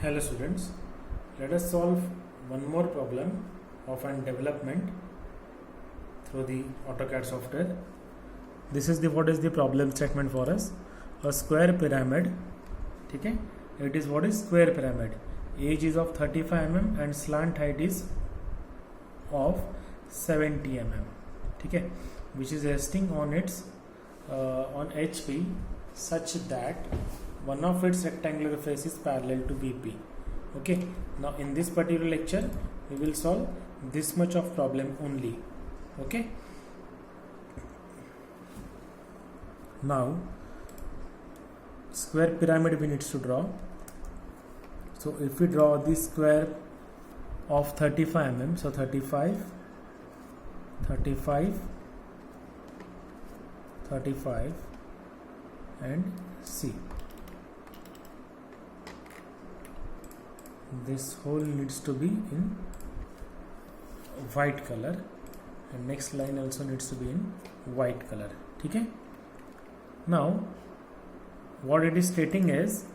Hello students, let us solve one more problem of an development through the AutoCAD software. This is the what is the problem statement for us? A square pyramid, ठीक है? It is what is square pyramid. Age is of 35 mm and slant height is of 70 mm, ठीक है? Which is resting on its on HP such that one of its rectangular face is parallel to VP. Okay, now in this particular lecture we will solve this much of problem only. Okay, now square pyramid we need to draw. So if we draw the square of 35 mm, so 35 and C. This whole needs to be in white color and next line also needs to be in white color. Okay. Now what it is stating is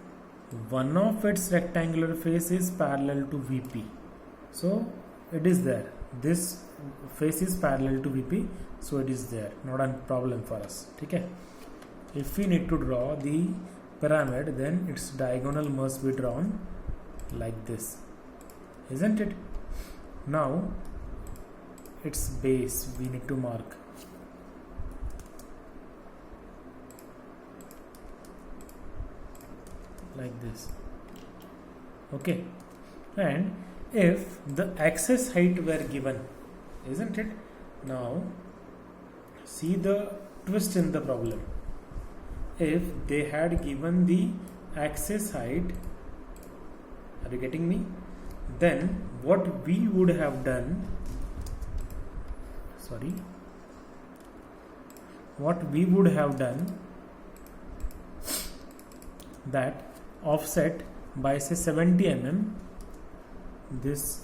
one of its rectangular face is parallel to VP. So it is there. This face is parallel to VP, so it is there. Not a problem for us. Okay. If we need to draw the pyramid, then its diagonal must be drawn like this, isn't it? Now its base we need to mark like this. Okay, and if the axis height were given, isn't it? Now see the twist in the problem. If they had given the axis height, are you getting me? Then what we would have done, that offset by say 70 mm, this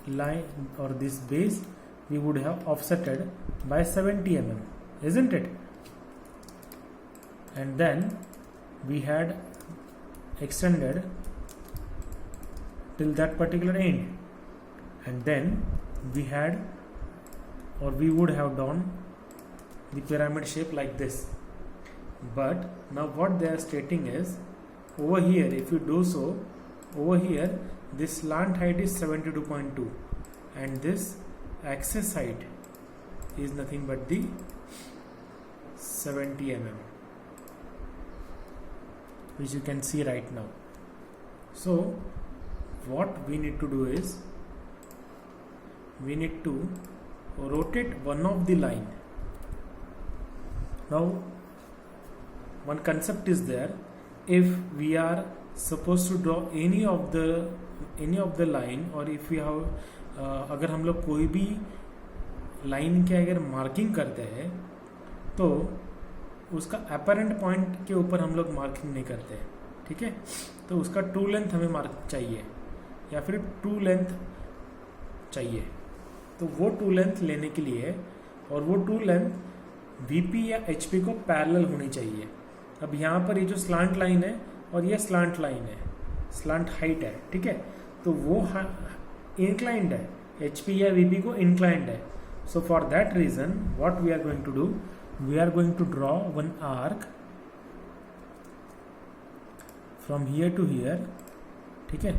line or this base we would have offsetted by 70 mm, isn't it? And then we had extended till that particular end, and then we had or we would have done the pyramid shape like this. But now what they are stating is over here, if you do so, over here this slant height is 72.2 and this axis height is nothing but the 70 mm, which you can see right now. So what we need to do is we need to rotate one of the line. Now one concept is there. If we are supposed to draw any of the line, or if we have अगर हम लोग कोई भी line के अगर marking करते हैं तो उसका अपरेंट पॉइंट के ऊपर हम लोग मार्किंग नहीं करते हैं, ठीक है? तो उसका ट्रू लेंथ हमें मार्क चाहिए या फिर ट्रू लेंथ चाहिए. तो वो ट्रू लेंथ लेने के लिए, और वो ट्रू लेंथ VP या HP को पैरेलल होनी चाहिए. अब यहाँ पर ये जो स्लांट लाइन है और ये स्लांट लाइन है, स्लांट हाइट है, ठीक है? तो वो इंक्लाइंड है, HP या VP को इंक्लाइंड है. So for that reason what we are going to do, we are going to draw one arc from here to here, ठीक है?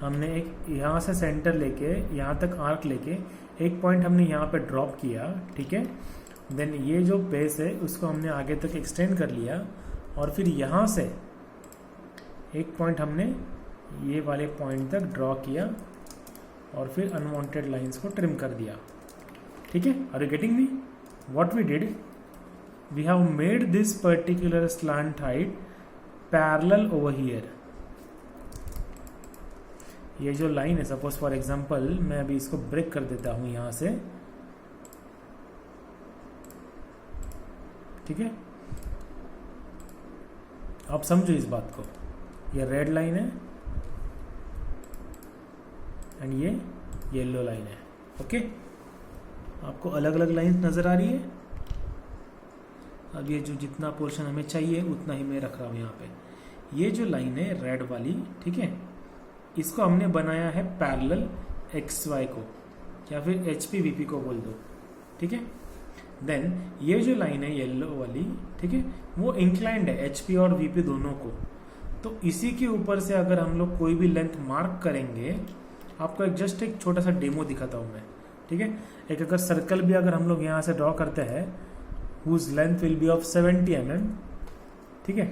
हमने एक यहाँ से सेंटर लेके यहाँ तक आर्क लेके एक पॉइंट हमने यहाँ पे ड्रॉप किया, ठीक है? देन ये जो बेस है उसको हमने आगे तक एक्सटेंड कर लिया और फिर यहाँ से एक पॉइंट हमने ये वाले पॉइंट तक ड्रॉ किया और फिर अनवांटेड लाइंस को ट्रिम कर दिया, ठीक है? Are you getting me? What we did, we have made this particular slant height parallel over here. ये जो लाइन है, सपोज फॉर एग्जांपल मैं अभी इसको ब्रेक कर देता हूं यहां से, ठीक है? आप समझो इस बात को. ये रेड लाइन है एंड ये येलो लाइन है. ओके, आपको अलग अलग लाइन नजर आ रही है? अब ये जो जितना पोर्शन हमें चाहिए उतना ही मैं रख रहा हूँ यहाँ पे। ये जो लाइन है रेड वाली, ठीक है, इसको हमने बनाया है पैरेलल एक्स वाई को, या फिर एच पी वी पी को बोल दो, ठीक है। देन ये जो लाइन है येलो वाली, ठीक है, वो इंक्लाइंड है एच पी और वी पी दोनों को। तो इसी के ऊपर से अगर हम लोग कोई भी लेंथ मार्क करेंगे, आपको जस्ट एक छोटा सा डेमो दिखाता हूँ मैं, ठीक है। एक अगर सर्कल भी अगर हम लोग यहाँ से ड्रॉ करते हैं whose length will be of 70 mm, ठीक है,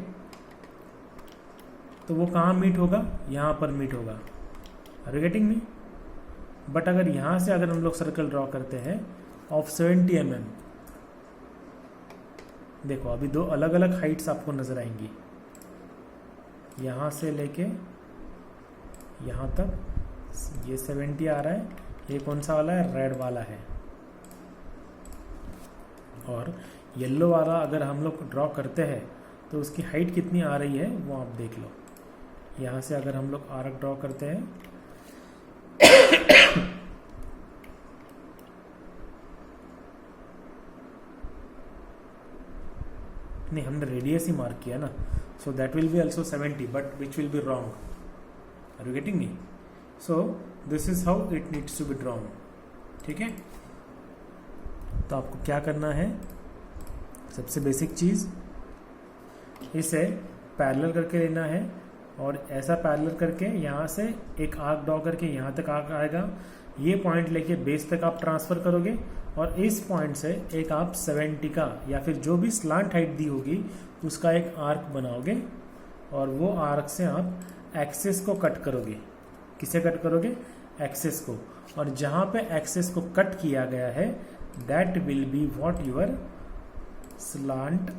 तो वो कहाँ मीट होगा, यहाँ पर मीट होगा। Are you getting me? But अगर यहाँ से अगर हम लोग सर्कल ड्रॉ करते हैं ऑफ 70 mm, देखो अभी दो अलग अलग हाइट्स आपको नजर आएंगी, यहाँ से लेके यहाँ तक ये 70 आ रहा है, ये कौन सा वाला है, रेड वाला है। और येलो वाला अगर हम लोग ड्रॉ करते हैं तो उसकी हाइट कितनी आ रही है वो आप देख लो। यहाँ से अगर हम लोग आर्क ड्रॉ करते हैं नहीं, हमने रेडियस ही मार्क किया ना, so that will be also 70 but which will be wrong. Are you getting me? So this is how it needs to be drawn, ठीक है। तो आपको क्या करना है, सबसे बेसिक चीज, इसे पैरेलल करके लेना है और ऐसा पैरेलल करके यहाँ से एक आर्क ड्रॉ करके यहाँ तक आर्क आएगा, ये पॉइंट लेके बेस तक आप ट्रांसफर करोगे और इस पॉइंट से एक आप 70 का या फिर जो भी स्लांट हाइट दी होगी उसका एक आर्क बनाओगे और वो आर्क से आप एक्सेस को कट करोगे। किसे कट करोगे? एक्सेस को। और जहां पे एक्सेस को कट किया गया है that will be what your slant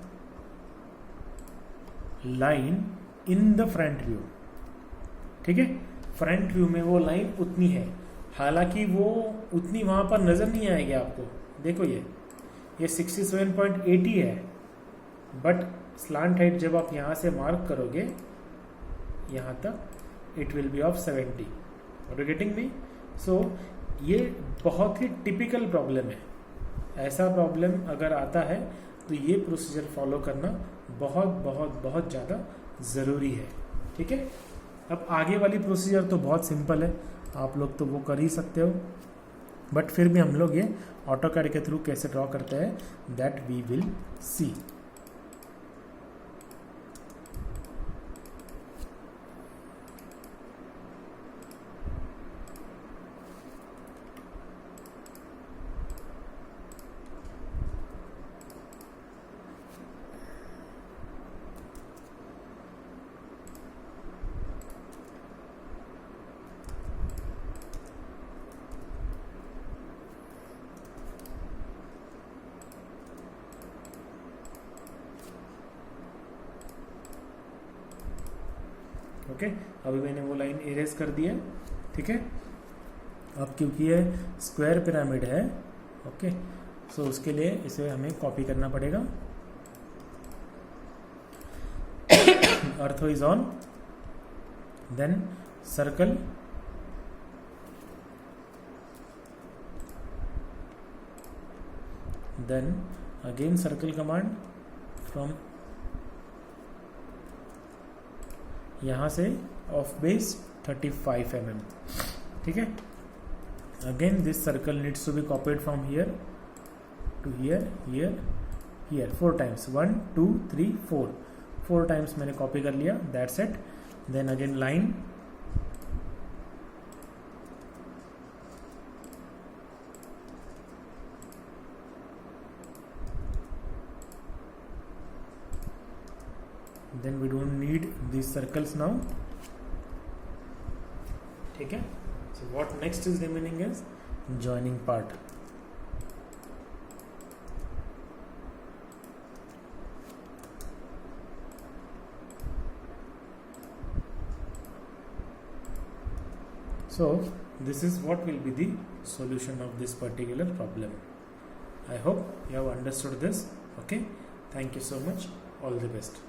line in the front view, ठीक है। फ्रंट व्यू में वो लाइन उतनी है, हालांकि वो उतनी वहां पर नजर नहीं आएगी आपको। देखो ये 67.80 है, बट स्लांट हाइट जब आप यहां से मार्क करोगे यहां तक it will be of 70। Are you getting me? So ये बहुत ही टिपिकल प्रॉब्लम है। ऐसा प्रॉब्लम अगर आता है तो ये प्रोसीजर फॉलो करना बहुत बहुत बहुत ज़्यादा ज़रूरी है, ठीक है। अब आगे वाली प्रोसीजर तो बहुत सिंपल है, आप लोग तो वो कर ही सकते हो, बट फिर भी हम लोग ये ऑटोकैड के थ्रू कैसे ड्रॉ करते हैं that we will see. Okay, अभी मैंने वो लाइन इरेज कर दी है, ठीक है। अब क्योंकि ये स्क्वायर पिरामिड है, ओके, सो उसके लिए इसे हमें कॉपी करना पड़ेगा। Ortho is on, then circle, then again circle command from यहाँ से ऑफ बेस 35 mm, ठीक है। Again this circle needs to be copied from here to here, here, here 4 times, 1 2 3 4 times मैंने कॉपी कर लिया, that's it. Then again line, then we don't need these circles now, ठीक है। So what next is remaining is joining part. So this is what will be the solution of this particular problem. I hope you have understood this. Okay, thank you so much, all the best.